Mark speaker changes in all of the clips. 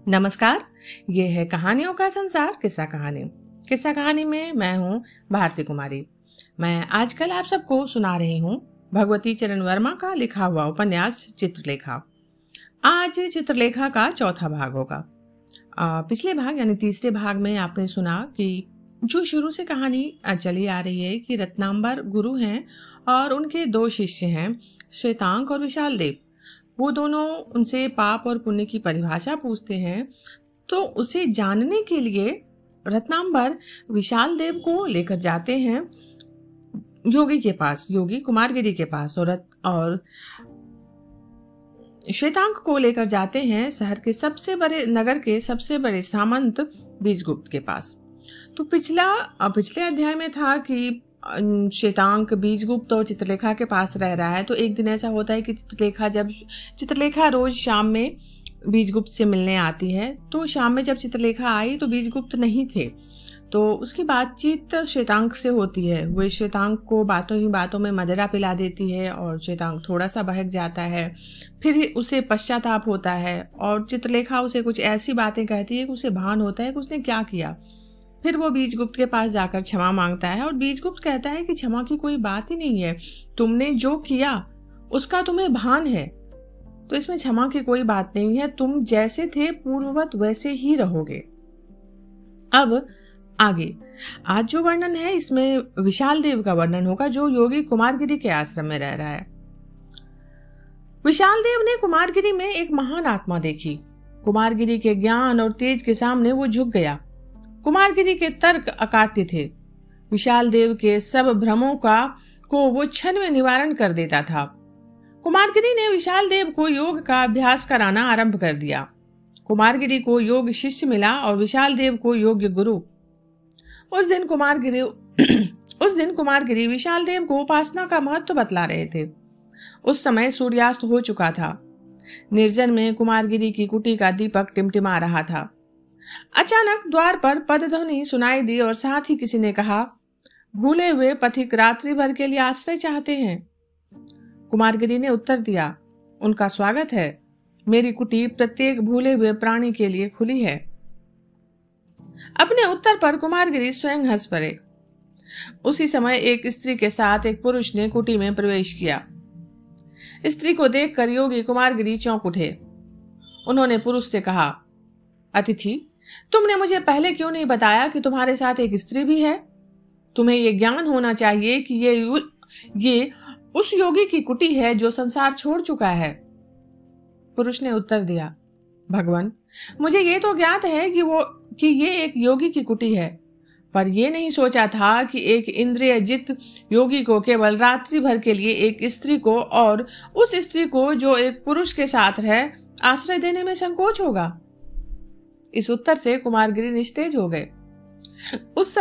Speaker 1: नमस्कार। ये है कहानियों का संसार किस्सा कहानी में मैं हूँ भारती कुमारी। मैं आजकल आप सबको सुना रही हूँ भगवती चरण वर्मा का लिखा हुआ उपन्यास चित्रलेखा। आज चित्रलेखा का चौथा भाग होगा। पिछले भाग यानी तीसरे भाग में आपने सुना कि जो शुरू से कहानी चली आ रही है कि रत्नांबर गुरु हैं और उनके दो शिष्य हैं, श्वेतांक और विशाल देव। वो दोनों उनसे पाप और पुण्य की परिभाषा पूछते हैं, तो उसे जानने के लिए रत्नांबर विशाल देव को लेकर जाते हैं योगी के पास, योगी कुमारगिरी के पास, और श्वेतांक को लेकर जाते हैं शहर के नगर के सबसे बड़े सामंत बीजगुप्त के पास। तो पिछले अध्याय में था कि श्वेतांक बीजगुप्त और चित्रलेखा के पास रह रहा है। तो एक दिन ऐसा होता है कि चित्रलेखा रोज शाम में बीजगुप्त से मिलने आती है। तो शाम में जब चित्रलेखा आई तो बीजगुप्त नहीं थे। तो उसकी बातचीत श्वेतांक से होती है। वो श्वेतांक को बातों ही बातों में मदिरा पिला देती है और श्वेतांक थोड़ा सा बहक जाता है। फिर उसे पश्चाताप होता है और चित्रलेखा उसे कुछ ऐसी बातें कहती है कि उसे भान होता है कि उसने क्या किया। फिर वो बीजगुप्त के पास जाकर क्षमा मांगता है और बीजगुप्त कहता है कि क्षमा की कोई बात ही नहीं है, तुमने जो किया उसका तुम्हें भान है, तो इसमें क्षमा की कोई बात नहीं है, तुम जैसे थे पूर्ववत वैसे ही रहोगे। अब आगे आज जो वर्णन है इसमें विशाल देव का वर्णन होगा, जो योगी कुमारगिरी के आश्रम में रह रहा है। विशाल देव ने कुमारगिरी में एक महान आत्मा देखी। कुमारगिरी के ज्ञान और तेज के सामने वो झुक गया। कुमारगिरी के तर्क अकाट्य थे। विशाल देव के सब भ्रमों को वो क्षण में निवारण कर देता था। कुमारगिरी ने विशाल देव को योग का अभ्यास कराना आरंभ कर दिया। कुमारगिरी को योग शिष्य मिला और विशाल देव को योग्य गुरु। उस दिन कुमारगिरी विशाल देव को उपासना का महत्व बतला रहे थे। उस समय सूर्यास्त हो चुका था। निर्जन में कुमारगिरी की कुटी का दीपक टिमटिमा रहा था। अचानक द्वार पर पदध्वनि सुनाई दी और साथ ही किसी ने कहा, भूले हुए पथिक रात्रि भर के लिए आश्रय चाहते हैं। कुमारगिरी ने उत्तर दिया, उनका स्वागत है। मेरी कुटी प्रत्येक भूले हुए प्राणी के लिए खुली है। अपने उत्तर पर कुमारगिरी स्वयं हंस पड़े। उसी समय एक स्त्री के साथ एक पुरुष ने कुटी में प्रवेश किया। स्त्री को देखकर योगी कुमारगिरी चौंक उठे। उन्होंने पुरुष से कहा, अतिथि, तुमने मुझे पहले क्यों नहीं बताया कि तुम्हारे साथ एक स्त्री भी है? तुम्हें ये ज्ञान होना चाहिए कि ये उस योगी की कुटी है जो संसार छोड़ चुका है। पुरुष ने उत्तर दिया, भगवान, मुझे ये तो ज्ञात है कि ये एक योगी की कुटी है, पर यह नहीं सोचा था कि एक इंद्रियजित योगी को केवल रात्रि भर के लिए एक स्त्री को, और उस स्त्री को जो एक पुरुष के साथ रहे, आश्रय देने में संकोच होगा। इस उत्तर से कुमारगिरी निस्तेज हो गए। उस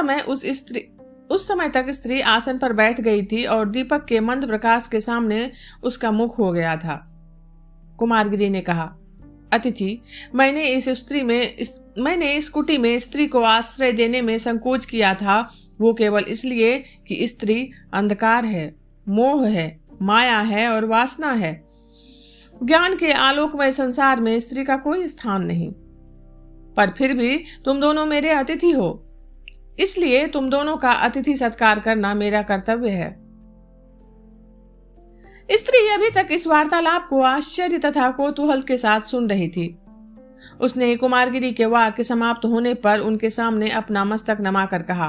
Speaker 1: समय तक स्त्री आसन पर बैठ गई थी और दीपक के मंद प्रकाश के सामने उसका मुख हो गया था। कुमारगिरी ने कहा, अतिथि, मैंने इस कुटी में स्त्री को आश्रय देने में संकोच किया था, वो केवल इसलिए कि स्त्री अंधकार है, मोह है, माया है और वासना है। ज्ञान के आलोकमय संसार में स्त्री का कोई स्थान नहीं। पर फिर भी तुम दोनों मेरे अतिथि हो, इसलिए तुम दोनों का अतिथि सत्कार करना मेरा कर्तव्य है। स्त्री अभी तक इस वार्तालाप को आश्चर्य तथा कौतूहल के साथ सुन रही थी। उसने कुमारगिरी के वाक्य समाप्त होने पर उनके सामने अपना मस्तक नमाकर कहा,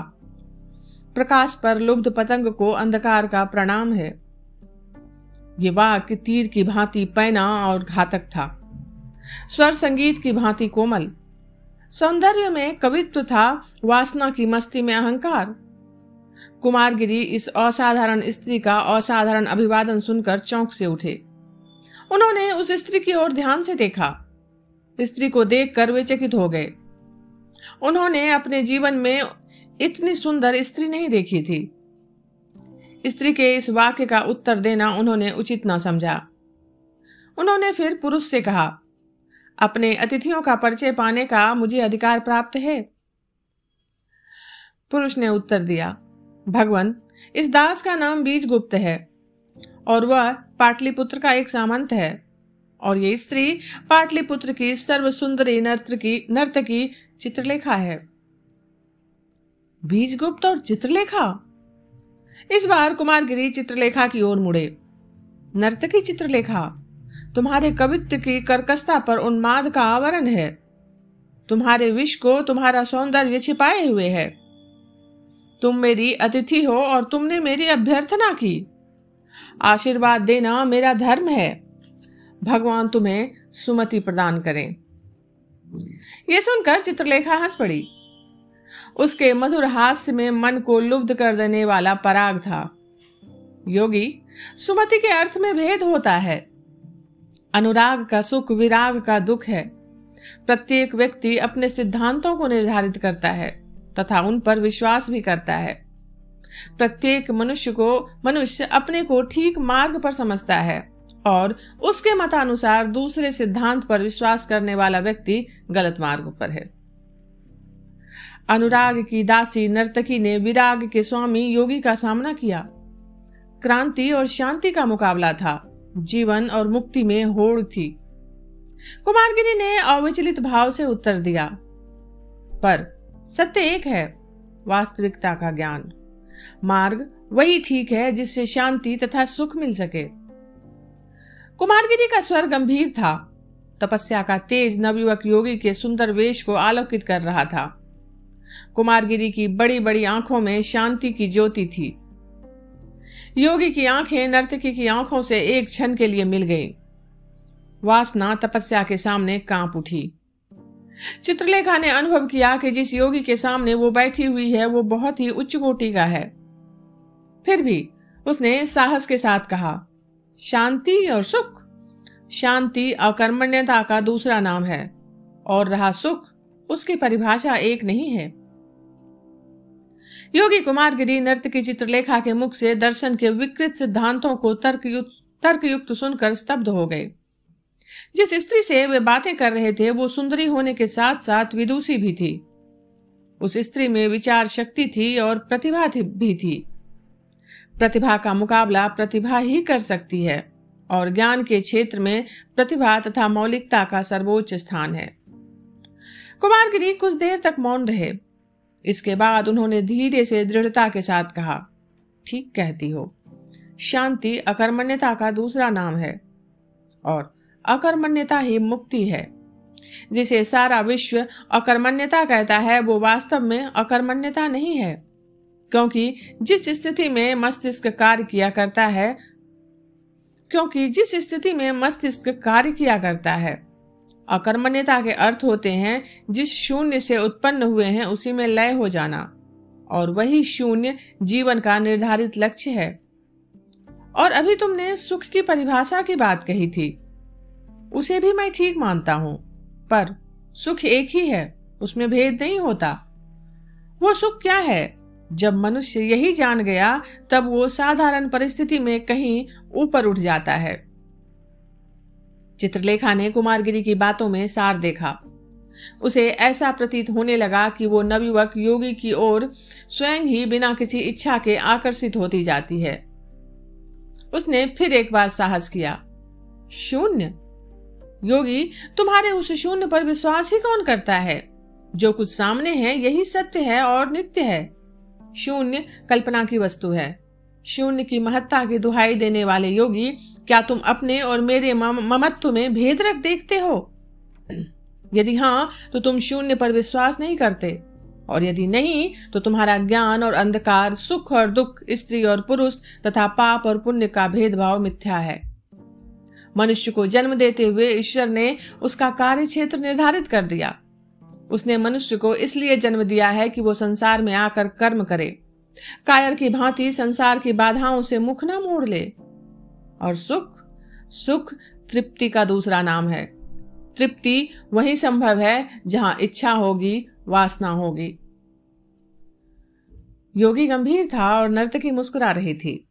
Speaker 1: प्रकाश पर लुब्ध पतंग को अंधकार का प्रणाम है। ये वाक्य तीर की भांति पैना और घातक था। स्वर संगीत की भांति कोमल। सौंदर्य में कवित्व था, वासना की मस्ती में अहंकार। कुमारगिरी इस असाधारण स्त्री का असाधारण अभिवादन सुनकर चौंक से उठे। उन्होंने उस स्त्री की ओर ध्यान से देखा। स्त्री को देखकर वे चकित हो गए। उन्होंने अपने जीवन में इतनी सुंदर स्त्री नहीं देखी थी। स्त्री के इस वाक्य का उत्तर देना उन्होंने उचित न समझा। उन्होंने फिर पुरुष से कहा, अपने अतिथियों का परिचय पाने का मुझे अधिकार प्राप्त है। पुरुष ने उत्तर दिया, भगवान, इस दास का नाम बीजगुप्त है और वह पाटलिपुत्र का एक सामंत है। और ये स्त्री पाटलिपुत्र की सर्वसुंदरी नर्तकी चित्रलेखा है। बीजगुप्त और चित्रलेखा। इस बार कुमारगिरी चित्रलेखा की ओर मुड़े। नर्तकी चित्रलेखा, तुम्हारे कवित्व की कर्कशता पर उन्माद का आवरण है। तुम्हारे विष को तुम्हारा सौंदर्य छिपाए हुए है। तुम मेरी अतिथि हो और तुमने मेरी अभ्यर्थना की। आशीर्वाद देना मेरा धर्म है। भगवान तुम्हें सुमति प्रदान करें। यह सुनकर चित्रलेखा हंस पड़ी। उसके मधुर हास्य में मन को लुब्ध कर देने वाला पराग था। योगी, सुमति के अर्थ में भेद होता है। अनुराग का सुख विराग का दुख है। प्रत्येक व्यक्ति अपने सिद्धांतों को निर्धारित करता है तथा उन पर विश्वास भी करता है। प्रत्येक मनुष्य अपने को ठीक मार्ग पर समझता है और उसके मतानुसार दूसरे सिद्धांत पर विश्वास करने वाला व्यक्ति गलत मार्ग पर है। अनुराग की दासी नर्तकी ने विराग के स्वामी योगी का सामना किया। क्रांति और शांति का मुकाबला था। जीवन और मुक्ति में होड़ थी। कुमारगिरी ने अविचलित भाव से उत्तर दिया, पर सत्य एक है, वास्तविकता का ज्ञान। मार्ग वही ठीक है जिससे शांति तथा सुख मिल सके। कुमारगिरी का स्वर गंभीर था। तपस्या का तेज नवयुवक योगी के सुंदर वेश को आलोकित कर रहा था। कुमारगिरी की बड़ी बड़ी आंखों में शांति की ज्योति थी। योगी की आंखें नर्तकी की आंखों से एक क्षण के लिए मिल गईं। वासना तपस्या के सामने कांप उठी। चित्रलेखा ने अनुभव किया कि जिस योगी के सामने वो बैठी हुई है वो बहुत ही उच्च कोटि का है। फिर भी उसने साहस के साथ कहा, शांति और सुख। शांति अकर्मण्यता का दूसरा नाम है और रहा सुख, उसकी परिभाषा एक नहीं है। योगी कुमारगिरी नर्तकी चित्रलेखा के मुख से दर्शन के विकृत सिद्धांतों को तर्कयुक्त सुनकर स्तब्ध हो गए। जिस स्त्री से वे बातें कर रहे थे वो सुंदरी होने के साथ साथ विदुषी भी थी। उस स्त्री में विचार शक्ति थी और प्रतिभा भी थी। प्रतिभा का मुकाबला प्रतिभा ही कर सकती है और ज्ञान के क्षेत्र में प्रतिभा तथा मौलिकता का सर्वोच्च स्थान है। कुमारगिरी कुछ देर तक मौन रहे। इसके बाद उन्होंने धीरे से दृढ़ता के साथ कहा, ठीक कहती हो। शांति अकर्मण्यता का दूसरा नाम है और अकर्मण्यता ही मुक्ति है। जिसे सारा विश्व अकर्मण्यता कहता है वो वास्तव में अकर्मण्यता नहीं है, क्योंकि जिस स्थिति में मस्तिष्क कार्य किया करता है अकर्मण्यता के अर्थ होते हैं जिस शून्य से उत्पन्न हुए हैं उसी में लय हो जाना, और वही शून्य जीवन का निर्धारित लक्ष्य है। और अभी तुमने सुख की परिभाषा की बात कही थी, उसे भी मैं ठीक मानता हूं, पर सुख एक ही है, उसमें भेद नहीं होता। वो सुख क्या है? जब मनुष्य यही जान गया तब वो साधारण परिस्थिति में कहीं ऊपर उठ जाता है। चित्रलेखा ने कुमारगिरी की बातों में सार देखा। उसे ऐसा प्रतीत होने लगा कि वो नवयुवक योगी की ओर स्वयं ही बिना किसी इच्छा के आकर्षित होती जाती है। उसने फिर एक बार साहस किया, शून्य? योगी, तुम्हारे उस शून्य पर विश्वास ही कौन करता है? जो कुछ सामने है यही सत्य है और नित्य है। शून्य कल्पना की वस्तु है। शून्य की महत्ता की दुहाई देने वाले योगी, क्या तुम अपने और मेरे ममत्व में भेद रख देखते हो? यदि हाँ तो तुम शून्य पर विश्वास नहीं करते, और यदि नहीं तो तुम्हारा ज्ञान और अंधकार, सुख और दुख, स्त्री और पुरुष तथा पाप और पुण्य का भेदभाव मिथ्या है। मनुष्य को जन्म देते हुए ईश्वर ने उसका कार्य क्षेत्र निर्धारित कर दिया। उसने मनुष्य को इसलिए जन्म दिया है कि वो संसार में आकर कर्म करे, कायर की भांति संसार की बाधाओं से मुख न मोड़ ले। और सुख तृप्ति का दूसरा नाम है। तृप्ति वही संभव है जहां इच्छा होगी, वासना होगी। योगी गंभीर था और नर्तकी मुस्कुरा रही थी।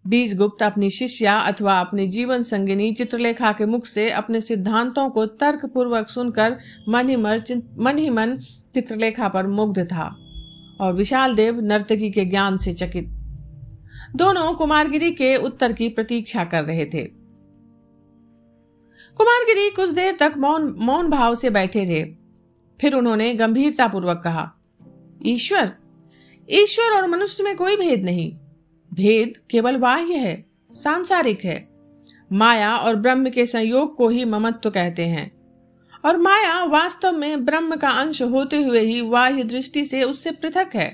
Speaker 1: बीजगुप्त अपनी शिष्या अथवा अपनी जीवन संगिनी चित्रलेखा के मुख से अपने सिद्धांतों को तर्क पूर्वक सुनकर मन ही मन चित्रलेखा पर मुग्ध था और विशाल देव नर्तकी के ज्ञान से चकित। दोनों कुमारगिरी के उत्तर की प्रतीक्षा कर रहे थे। कुमारगिरी कुछ देर तक मौन मौन भाव से बैठे रहे। फिर उन्होंने गंभीरता पूर्वक कहा, ईश्वर ईश्वर और मनुष्य में कोई भेद नहीं। भेद केवल बाह्य है, सांसारिक है। माया और ब्रह्म के संयोग को ही ममत्व कहते हैं, और माया वास्तव में ब्रह्म का अंश होते हुए ही बाह्य दृष्टि से उससे पृथक है।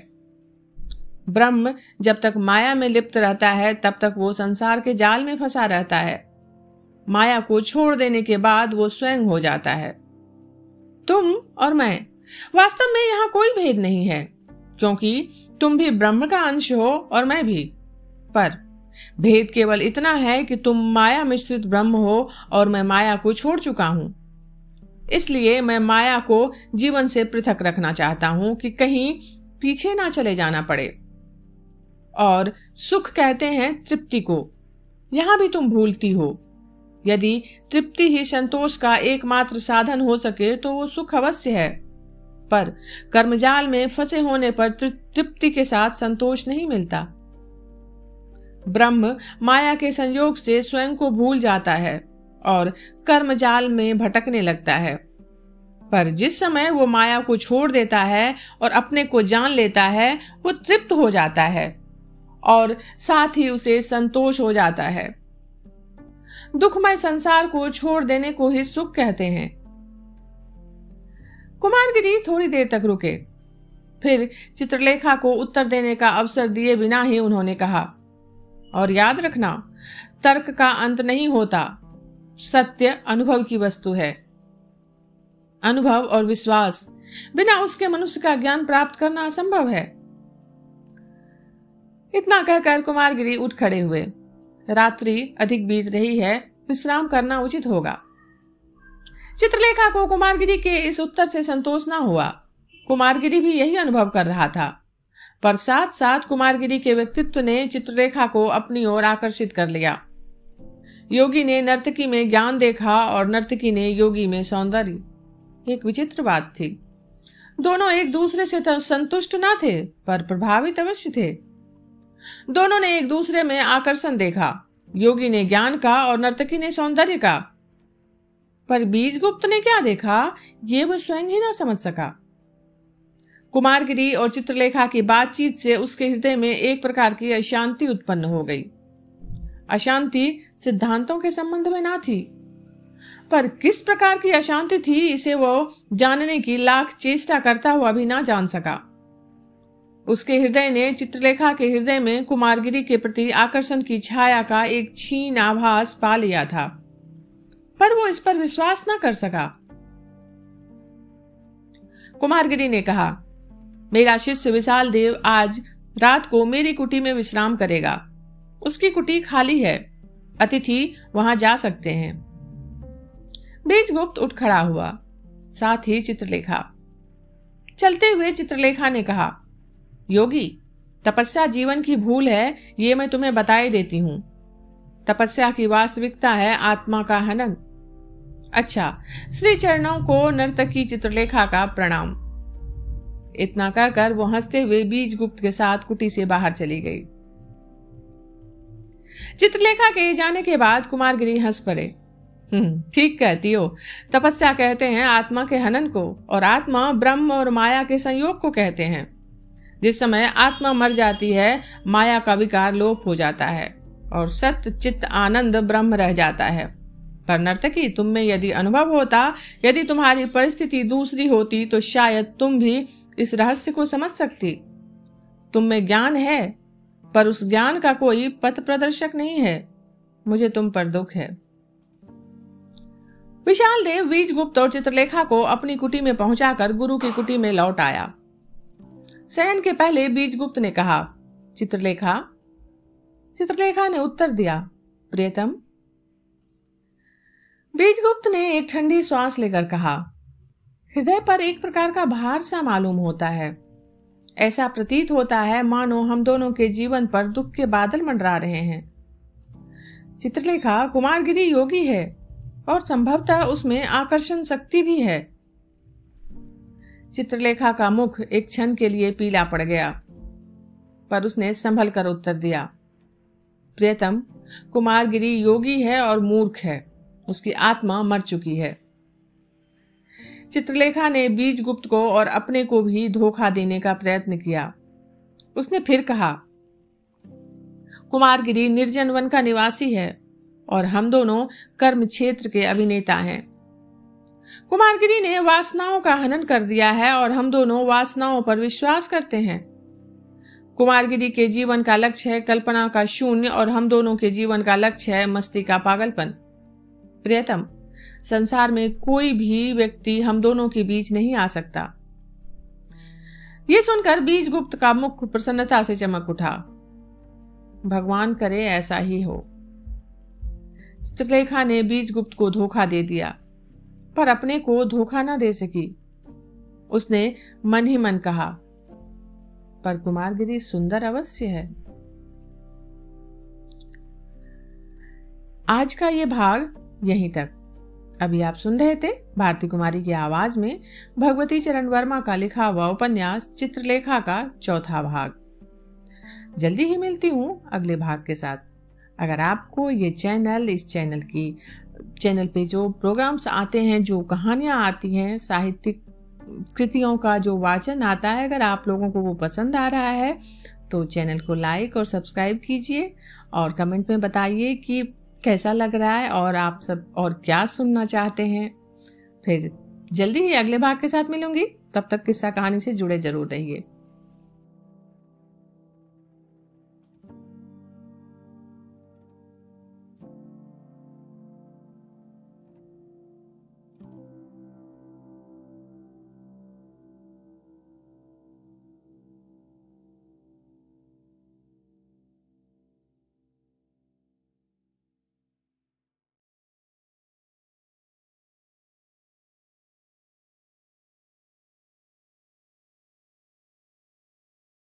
Speaker 1: ब्रह्म जब तक माया में लिप्त रहता है तब तक वो संसार के जाल में फंसा रहता है। माया को छोड़ देने के बाद वो स्वयं हो जाता है। तुम और मैं, वास्तव में यहाँ कोई भेद नहीं है, क्योंकि तुम भी ब्रह्म का अंश हो और मैं भी। पर भेद केवल इतना है कि तुम माया मिश्रित ब्रह्म हो और मैं माया को छोड़ चुका हूं। इसलिए मैं माया को जीवन से पृथक रखना चाहता हूं कि कहीं पीछे ना चले जाना पड़े। और सुख कहते हैं तृप्ति को, यहां भी तुम भूलती हो। यदि तृप्ति ही संतोष का एकमात्र साधन हो सके तो वो सुख अवश्य है, पर कर्मजाल में फंसे होने पर तृप्ति के साथ संतोष नहीं मिलता। ब्रह्म माया के संयोग से स्वयं को भूल जाता है और कर्मजाल में भटकने लगता है। पर जिस समय वो माया को छोड़ देता है और अपने को जान लेता है, वो तृप्त हो जाता है और साथ ही उसे संतोष हो जाता है। दुखमय संसार को छोड़ देने को ही सुख कहते हैं। कुमारगिरी थोड़ी देर तक रुके, फिर चित्रलेखा को उत्तर देने का अवसर दिए बिना ही उन्होंने कहा, और याद रखना, तर्क का अंत नहीं होता। सत्य अनुभव की वस्तु है। अनुभव और विश्वास, बिना उसके मनुष्य का ज्ञान प्राप्त करना असंभव है। इतना कहकर कुमारगिरी उठ खड़े हुए। रात्रि अधिक बीत रही है, विश्राम करना उचित होगा। चित्रलेखा को कुमारगिरी के इस उत्तर से संतोष न हुआ। कुमारगिरी भी यही अनुभव कर रहा था, पर साथ साथ कुमारगिरी के व्यक्तित्व ने चित्रलेखा को अपनी ओर आकर्षित कर लिया। योगी ने नर्तकी में ज्ञान देखा और नर्तकी ने योगी में सौंदर्य। एक विचित्र बात थी, दोनों एक दूसरे से संतुष्ट न थे, पर प्रभावित अवश्य थे। दोनों ने एक दूसरे में आकर्षण देखा, योगी ने ज्ञान का और नर्तकी ने सौंदर्य का। पर बीजगुप्त ने क्या देखा, ये वो स्वयं ही ना समझ सका। कुमारगिरी और चित्रलेखा की बातचीत से उसके हृदय में एक प्रकार की अशांति उत्पन्न हो गई। अशांति सिद्धांतों के संबंध में ना थी, पर किस प्रकार की अशांति थी इसे वो जानने की लाख चेष्टा करता हुआ भी ना जान सका। उसके हृदय ने चित्रलेखा के हृदय में कुमारगिरी के प्रति आकर्षण की छाया का एक क्षीण आभास पा लिया था, पर वो इस पर विश्वास न कर सका। कुमारगिरी ने कहा, मेरा शिष्य विशाल देव आज रात को मेरी कुटी में विश्राम करेगा। उसकी कुटी खाली है, अतिथि वहां जा सकते हैं। बीजगुप्त उठ खड़ा हुआ, साथ ही चित्रलेखा। चलते हुए चित्रलेखा ने कहा, योगी, तपस्या जीवन की भूल है, ये मैं तुम्हें बताए देती हूं। तपस्या की वास्तविकता है आत्मा का हनन। अच्छा, श्री चरणों को नर्तकी चित्रलेखा का प्रणाम। इतना कहकर वो हंसते हुए बीजगुप्त के साथ कुटी से बाहर चली गई। चित्रलेखा के जाने के बाद कुमारगिरी हंस पड़े। ठीक कहती हो, तपस्या कहते हैं आत्मा के हनन को, और आत्मा ब्रह्म और माया के संयोग को कहते हैं। जिस समय आत्मा मर जाती है, माया का विकार लोप हो जाता है और सत्य चित्त आनंद ब्रह्म रह जाता है। पर नर्तकी, तुम में यदि अनुभव होता, यदि तुम्हारी परिस्थिति दूसरी होती, तो शायद तुम भी इस रहस्य को समझ सकती। तुम में ज्ञान है, पर उस ज्ञान का कोई पथ प्रदर्शक नहीं है। मुझे तुम पर दुख है। विशाल देव बीजगुप्त और चित्रलेखा को अपनी कुटी में पहुंचाकर गुरु की कुटी में लौट आया। शयन के पहले बीजगुप्त ने कहा, चित्रलेखा। चित्रलेखा ने उत्तर दिया, प्रियतम। बीजगुप्त ने एक ठंडी श्वास लेकर कहा, हृदय पर एक प्रकार का भार सा मालूम होता है। ऐसा प्रतीत होता है मानो हम दोनों के जीवन पर दुख के बादल मंडरा रहे हैं। चित्रलेखा, कुमारगिरी योगी है और संभवतः उसमें आकर्षण शक्ति भी है। चित्रलेखा का मुख एक क्षण के लिए पीला पड़ गया, पर उसने संभल कर उत्तर दिया, प्रियतम, कुमारगिरी योगी है और मूर्ख है। उसकी आत्मा मर चुकी है। चित्रलेखा ने बीजगुप्त को और अपने को भी धोखा देने का प्रयत्न किया। उसने फिर कहा, कुमारगिरी निर्जन वन का निवासी है और हम दोनों कर्म क्षेत्र के अभिनेता हैं। कुमारगिरी ने वासनाओं का हनन कर दिया है और हम दोनों वासनाओं पर विश्वास करते हैं। कुमारगिरी के जीवन का लक्ष्य है कल्पना का शून्य और हम दोनों के जीवन का लक्ष्य है मस्ती का पागलपन। प्रियतम, संसार में कोई भी व्यक्ति हम दोनों के बीच नहीं आ सकता। ये सुनकर बीजगुप्त का मुख प्रसन्नता से चमक उठा। भगवान करे ऐसा ही हो। चित्रलेखा ने बीजगुप्त को धोखा दे दिया, पर अपने को धोखा न दे सकी। उसने मन ही मन कहा, पर कुमारगिरी सुंदर अवश्य है। आज का ये भाग यहीं तक। अभी आप सुन रहे थे भारती कुमारी की आवाज में भगवती चरण वर्मा का लिखा हुआ उपन्यास चित्रलेखा का चौथा भाग। जल्दी ही मिलती हूँ अगले भाग के साथ। अगर आपको ये चैनल, इस चैनल पे जो प्रोग्राम्स आते हैं, जो कहानियां आती हैं, साहित्यिक कृतियों का जो वाचन आता है, अगर आप लोगों को वो पसंद आ रहा है तो चैनल को लाइक और सब्सक्राइब कीजिए और कमेंट में बताइए कि कैसा लग रहा है और आप सब और क्या सुनना चाहते हैं। फिर जल्दी ही अगले भाग के साथ मिलूंगी। तब तक किस्सा कहानी से जुड़े जरूर रहिए।